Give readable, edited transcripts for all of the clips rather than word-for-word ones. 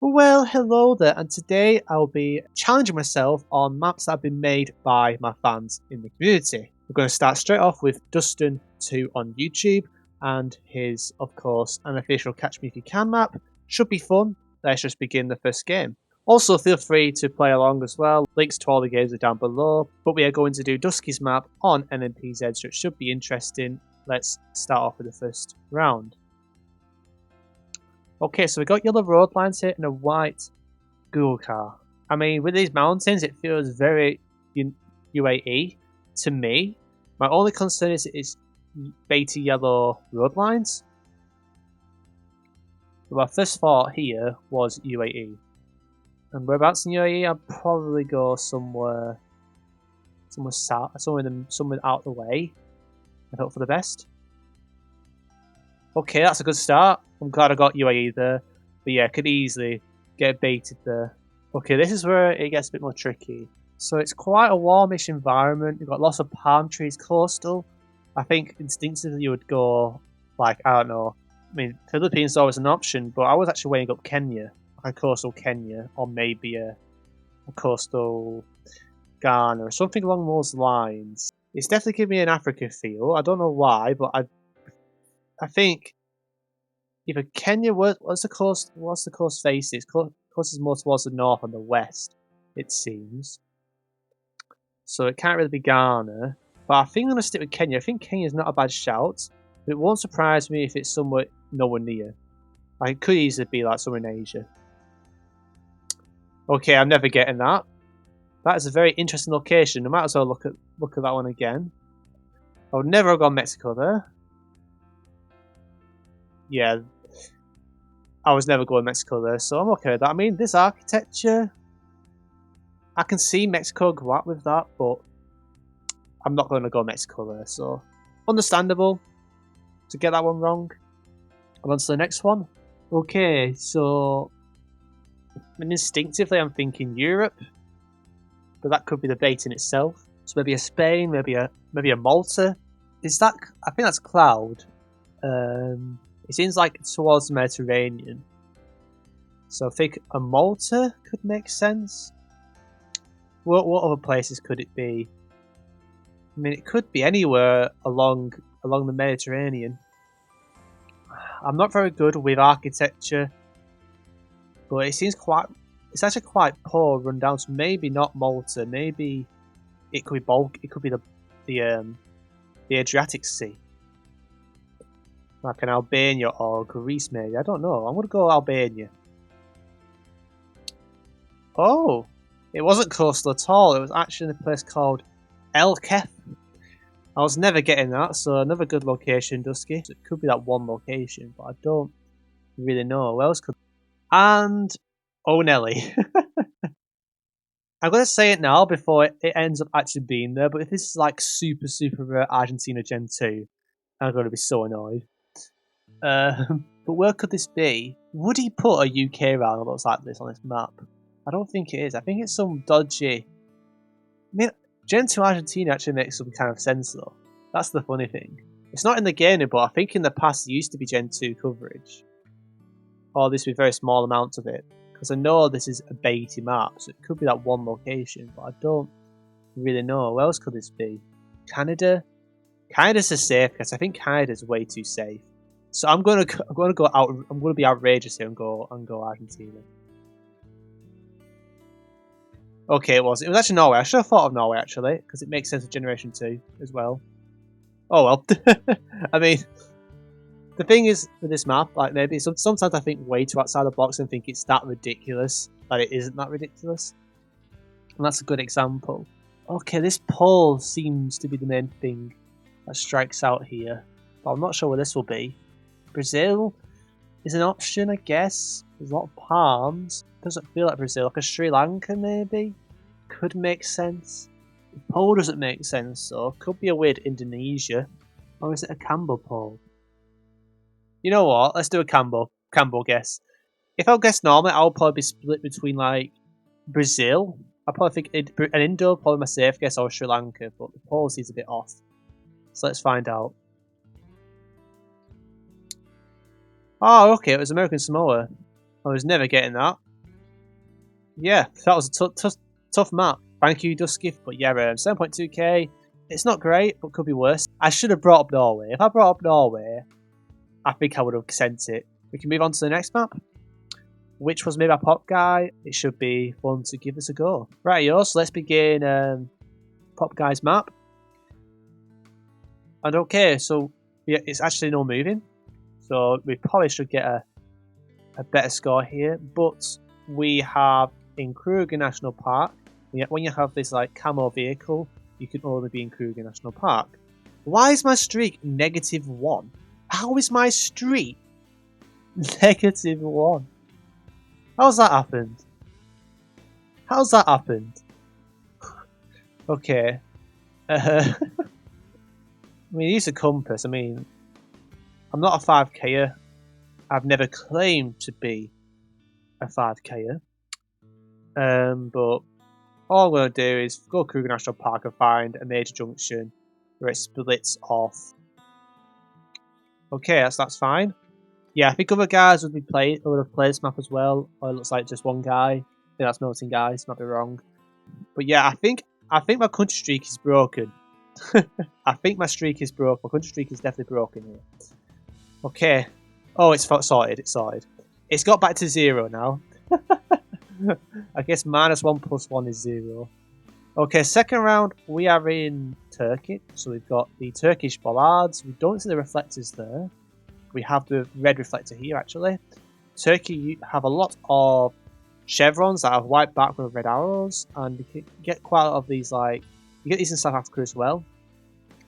Well, hello there, and today I'll be challenging myself on maps that have been made by my fans in the community. We're going to start straight off with Dustin2 on YouTube, and his, of course, unofficial Catch Me If You Can map. Should be fun. Let's just begin the first game. Also, feel free to play along as well. Links to all the games are down below, but we are going to do Dusky's map on NMPZ, so it should be interesting. Let's start off with the first round. Okay, so we got yellow road lines here and a white Google car. I mean, with these mountains, it feels very UAE to me. My only concern is it's Baity yellow road lines. My first thought here was UAE. And whereabouts in UAE? I'd probably go somewhere south, somewhere out the way, and hope for the best. Okay, that's a good start. I'm glad I got UAE there. But yeah, could easily get baited there. Okay, this is where it gets a bit more tricky. So it's quite a warmish environment. You've got lots of palm trees, coastal. I think instinctively you would go, like, I don't know. I mean, Philippines is always an option, but I was actually weighing up Kenya. Like a coastal Kenya, or maybe a coastal Ghana, or something along those lines. It's definitely giving me an Africa feel. I don't know why, but I think either Kenya, what's the coast faces? Coast is more towards the north and the west, it seems. So it can't really be Ghana. But I think I'm going to stick with Kenya. I think Kenya's not a bad shout. But it won't surprise me if it's somewhere nowhere near. Like, it could easily be like somewhere in Asia. Okay, I'm never getting that. That is a very interesting location. I might as well look at that one again. I would never have gone Mexico there. Yeah, I was never going Mexico there, so I'm okay with that. I mean, this architecture, I can see Mexico go out with that, but I'm not going to go Mexico there, so understandable to get that one wrong. And on to the next one. Okay, so I mean, instinctively I'm thinking Europe, but that could be the bait in itself. So maybe a Spain, maybe a Malta. Is that? I think that's cloud. It seems like towards the Mediterranean. So I think a Malta could make sense. What other places could it be? I mean, it could be anywhere along the Mediterranean. I'm not very good with architecture, but it seems it's actually quite poor rundown. So maybe not Malta. Maybe it could be It could be the Adriatic Sea, like an Albania or Greece. Maybe, I don't know. I'm gonna go Albania. Oh, it wasn't coastal at all. It was actually in a place called El Kef. I was never getting that, so another good location, Dusky. So it could be that one location, but I don't really know. Where else could? And oh Nelly. I'm gonna say it now before it ends up actually being there. But if this is like super rare Argentina Gen 2, I'm gonna be so annoyed. But where could this be? Would he put a UK round that looks like this on this map? I don't think it is. I think it's some dodgy. I mean, Gen 2 Argentina actually makes some kind of sense though. That's the funny thing. It's not in the game, but I think in the past it used to be Gen 2 coverage. Or this would be very small amounts of it. Because I know this is a Baity map, so it could be that one location, but I don't really know. Where else could this be? Canada? Canada's a safe guess. I think Canada's way too safe. So I'm gonna be outrageous here and go Argentina. Okay, it was actually Norway. I should have thought of Norway actually, because it makes sense of Generation 2 as well. Oh well. I mean, the thing is with this map, like maybe sometimes I think way too outside the box and think it's that ridiculous, but it isn't that ridiculous. And that's a good example. Okay, this pole seems to be the main thing that strikes out here, but I'm not sure where this will be. Brazil is an option, I guess. There's a lot of palms. Doesn't feel like Brazil. Like a Sri Lanka, maybe? Could make sense. The pole doesn't make sense, though. Could be a weird Indonesia. Or is it a Cambo pole? You know what? Let's do a Cambo guess. If I guess normally, I'll probably be split between, like, Brazil. I probably think an Indo, probably my safe guess, or Sri Lanka. But the pole seems a bit off. So let's find out. Oh, okay, it was American Samoa. I was never getting that. Yeah, that was a tough map. Thank you, Dusky. But yeah, 7.2k. It's not great, but could be worse. I should have brought up Norway. If I brought up Norway, I think I would have sent it. We can move on to the next map, which was made by Pop Guy. It should be fun to give this a go. Right, yo, so let's begin Pop Guy's map. And okay, so yeah, it's actually no moving. So we probably should get a better score here. But we have in Kruger National Park, when you have this like camo vehicle, you can only be in Kruger National Park. Why is my streak -1? How is my streak -1? How's that happened? How's that happened? Okay. I mean, use a compass. I mean, I'm not a 5Ker. I've never claimed to be a 5Ker. But all I'm going to do is go to Kruger National Park and find a major junction where it splits off. Okay, that's fine. Yeah, I think other guys would have played this map as well. Or it looks like just one guy. I think that's Milton guys, might be wrong. But yeah, I think my country streak is broken. I think my streak is broken. My country streak is definitely broken here. Okay. Oh, it's sorted. It's sorted. It's got back to 0 now. I guess -1 + 1 is 0. Okay, second round, we are in Turkey. So we've got the Turkish bollards. We don't see the reflectors there. We have the red reflector here, actually. Turkey, you have a lot of chevrons that have white background with red arrows. And you can get quite a lot of these, like... You get these in South Africa as well.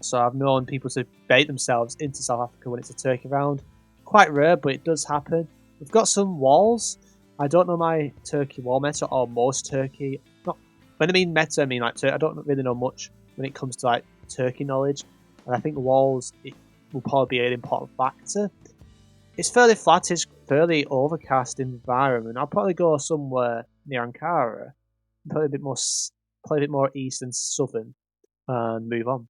So I've known people to bait themselves into South Africa when it's a Turkey round. Quite rare, but it does happen. We've got some walls. I don't know my Turkey wall meta or most Turkey. Not when I mean meta, I mean like I don't really know much when it comes to like Turkey knowledge. And I think walls it will probably be an important factor. It's fairly flattish, fairly overcast environment. I'll probably go somewhere near Ankara, probably a bit more east and southern, and move on.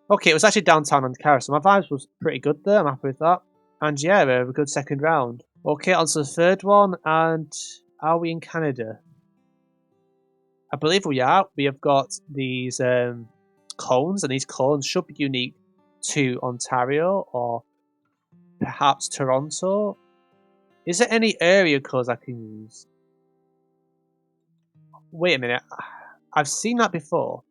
Okay, it was actually downtown Ankara, so my vibes was pretty good there. I'm happy with that. And yeah, we have a good second round. Okay, on to the third one, and are we in Canada? I believe we are. We have got these cones, and these cones should be unique to Ontario or perhaps Toronto. Is there any area codes I can use? Wait a minute. I've seen that before.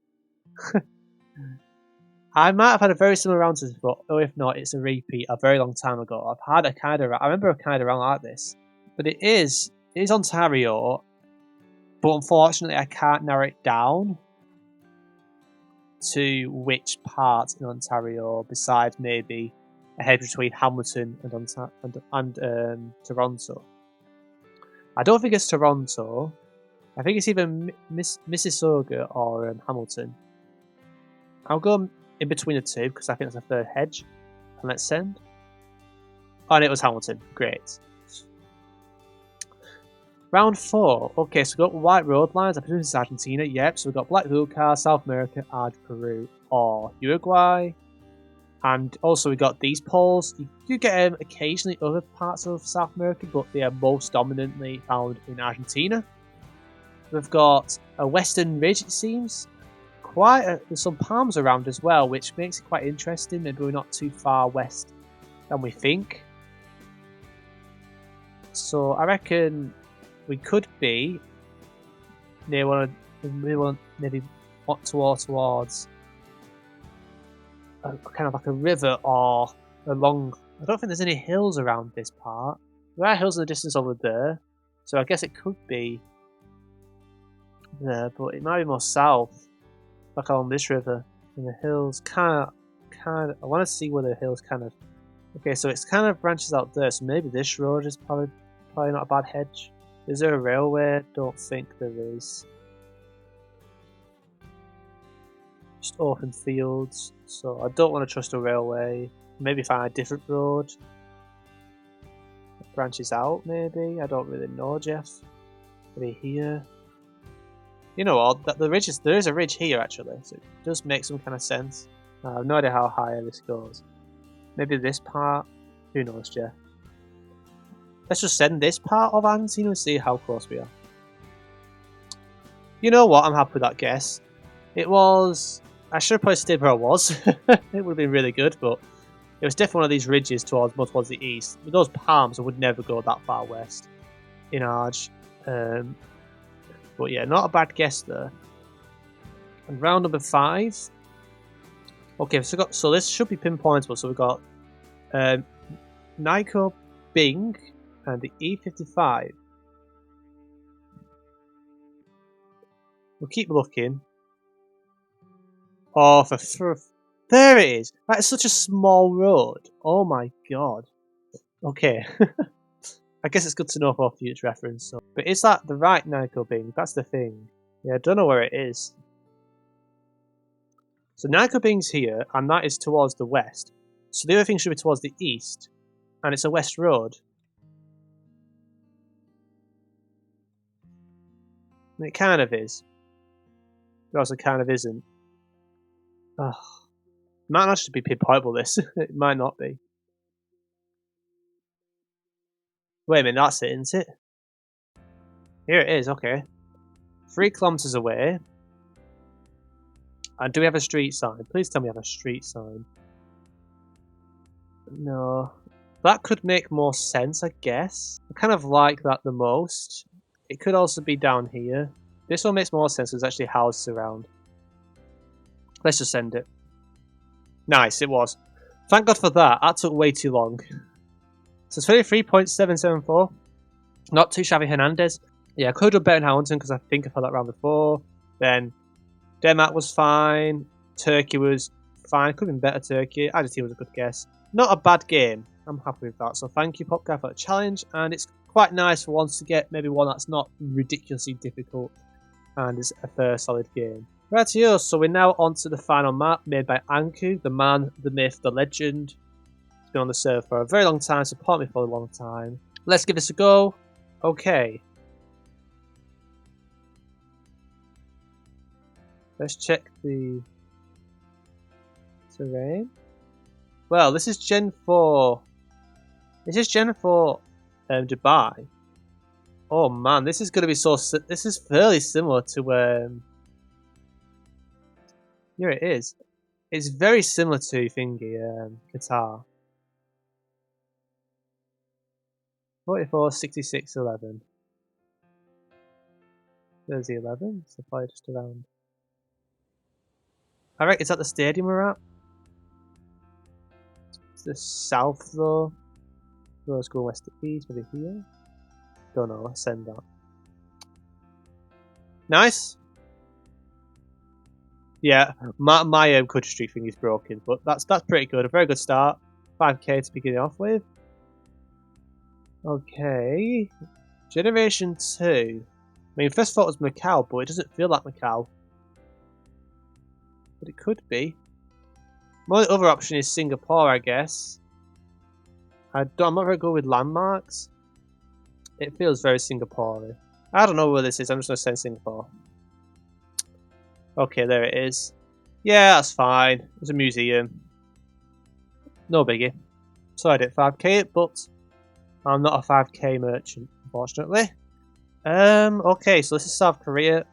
I might have had a very similar round to this before, or if not, it's a repeat a very long time ago. I've had a Canada. I remember a Canada round like this, but it is Ontario. But unfortunately, I can't narrow it down to which part in Ontario, besides maybe a hedge between Hamilton and Toronto. I don't think it's Toronto. I think it's either Mississauga or Hamilton. I'll go in between the two because I think that's a third hedge. And let's send. Oh, and it was Hamilton. Great. Round 4. Okay, so we've got white road lines. I presume this is Argentina. Yep, so we've got Black Lucar, South America, and Peru, or Uruguay. And also we've got these poles. You do get occasionally other parts of South America, but they are most dominantly found in Argentina. We've got a western ridge, it seems. There's some palms around as well, which makes it quite interesting. Maybe we're not too far west than we think. So I reckon we could be near maybe towards kind of like a river or along. I don't think there's any hills around this part. There are hills in the distance over there, so I guess it could be there, but it might be more south, like along this river. And the hills kind of. I want to see where the hills kind of. Okay, so it's kind of branches out there, so maybe this road is probably not a bad hedge. Is there a railway? Don't think there is. Just open fields, so I don't want to trust a railway. Maybe find a different road. It branches out, maybe? I don't really know, Jeff. Maybe here. You know what? There is a ridge here, actually, so it does make some kind of sense. I have no idea how high this goes. Maybe this part? Who knows, Jeff? Let's just send this part of Argentina and see how close we are. You know what? I'm happy with that guess. It was... I should have probably stayed where I was. It would have been really good, but it was definitely one of these ridges more towards the east. With those palms, I would never go that far west in Arge. But yeah, not a bad guess there. And round number 5. Okay, so this should be pinpointable. So we've got Nyko Bing and the E55. We'll keep looking. Oh, there it is. That is such a small road. Oh my god. Okay. I guess it's good to know for future reference. So. But is that the right Nyko Bing? That's the thing. Yeah, I don't know where it is. So Nyko Bing's here, and that is towards the west. So the other thing should be towards the east, and it's a west road. And it kind of is. It also kind of isn't. Oh. It might actually be pinpointable, this. It might not be. Wait a minute, that's it, isn't it? Here it is, okay. 3 kilometers away. And do we have a street sign? Please tell me we have a street sign. No. That could make more sense, I guess. I kind of like that the most. It could also be down here. This one makes more sense, there's actually houses around. Let's just send it. Nice, it was. Thank God for that. That took way too long. So 23.774. Not too shabby, Hernandez. Yeah, I could have done better in Houndton because I think I had that round before. Then Denmark was fine. Turkey was fine. Could have been better, Turkey. Argentina was a good guess. Not a bad game. I'm happy with that. So thank you, Popguy, for the challenge. And it's quite nice for once to get maybe one that's not ridiculously difficult. And it's a fair, solid game. Rightio, so we're now on to the final map made by Anku, the man, the myth, the legend. He's been on the server for a very long time, supported me for a long time. Let's give this a go. Okay. Let's check the terrain. Well, this is Gen 4. This is Gen 4 Dubai. Oh man, this is going to be so... This is fairly similar to... Here it is. It's very similar to thingy, Qatar. 44, 66, 11. There's the 11, so probably just around. Alright, is that the stadium we're at? It's the south though. Let's go west to east, maybe here. Don't know, let's send that. Nice! Yeah, my country street thing is broken, but that's pretty good. A very good start. 5k to begin off with. Okay. Generation 2. I mean, first thought was Macau, but it doesn't feel like Macau. But it could be. My other option is Singapore, I guess. I'm not very good with landmarks. It feels very Singaporean. I don't know where this is, I'm just going to send Singapore. Okay, there it is. Yeah, that's fine. It's a museum. No biggie. So I did 5k it, but I'm not a 5k merchant, unfortunately. Okay, so this is South Korea.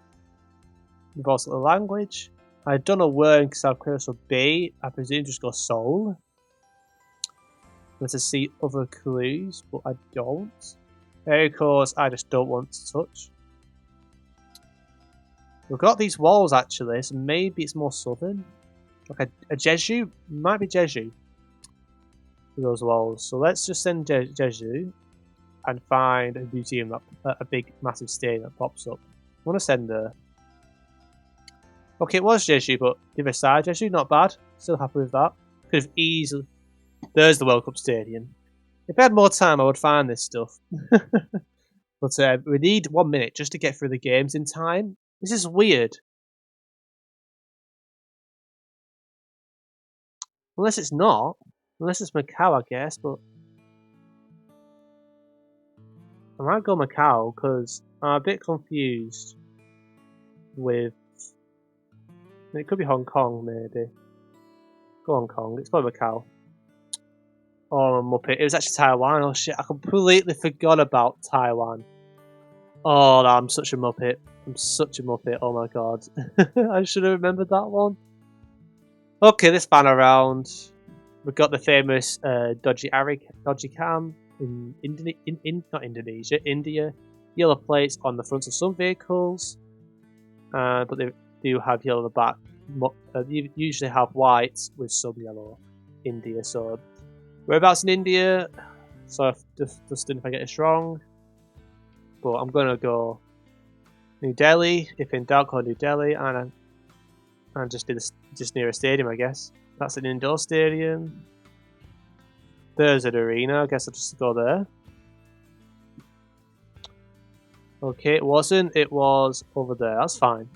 We've also the language. I don't know where in South Korea this will be. I presume just go Seoul. Let's see other clues, but I don't. Area codes I just don't want to touch. We've got these walls actually, so maybe it's more southern. Like a Jeju? Might be Jeju. Those walls. So let's just send Jeju and find a museum, a big massive stadium that pops up. I want to send there. Okay, it was Jeju, but the other side, Jeju, not bad. Still happy with that. Could have easily... There's the World Cup Stadium. If I had more time, I would find this stuff. But we need 1 minute just to get through the games in time. This is weird. Unless it's not. Unless it's Macau, I guess, but... I might go Macau, because I'm a bit confused with... It could be Hong Kong, maybe. Go Hong Kong, it's probably Macau. Oh, I'm Muppet. It was actually Taiwan. Oh shit, I completely forgot about Taiwan. Oh, I'm such a Muppet. I'm such a Muppet. Oh my god. I should have remembered that one. Okay, this banner round. We've got the famous dodgy cam not Indonesia, India. Yellow plates on the front of some vehicles, but they do have yellow on the back. They usually have white with some yellow. India, so whereabouts in India? So Dustin, if I get this wrong, but I'm gonna go New Delhi. If in doubt, go New Delhi, and just near a stadium, I guess. That's an indoor stadium. There's an arena. I guess I'll just go there. Okay, it wasn't. It was over there. That's fine.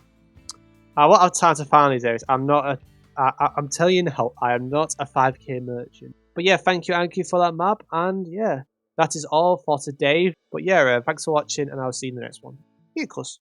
I won't have time to find these areas. I'm telling you now, I am not a 5k merchant. But yeah, thank you, Anki, for that map. And yeah, that is all for today. But yeah, thanks for watching, and I'll see you in the next one. Yeah, close.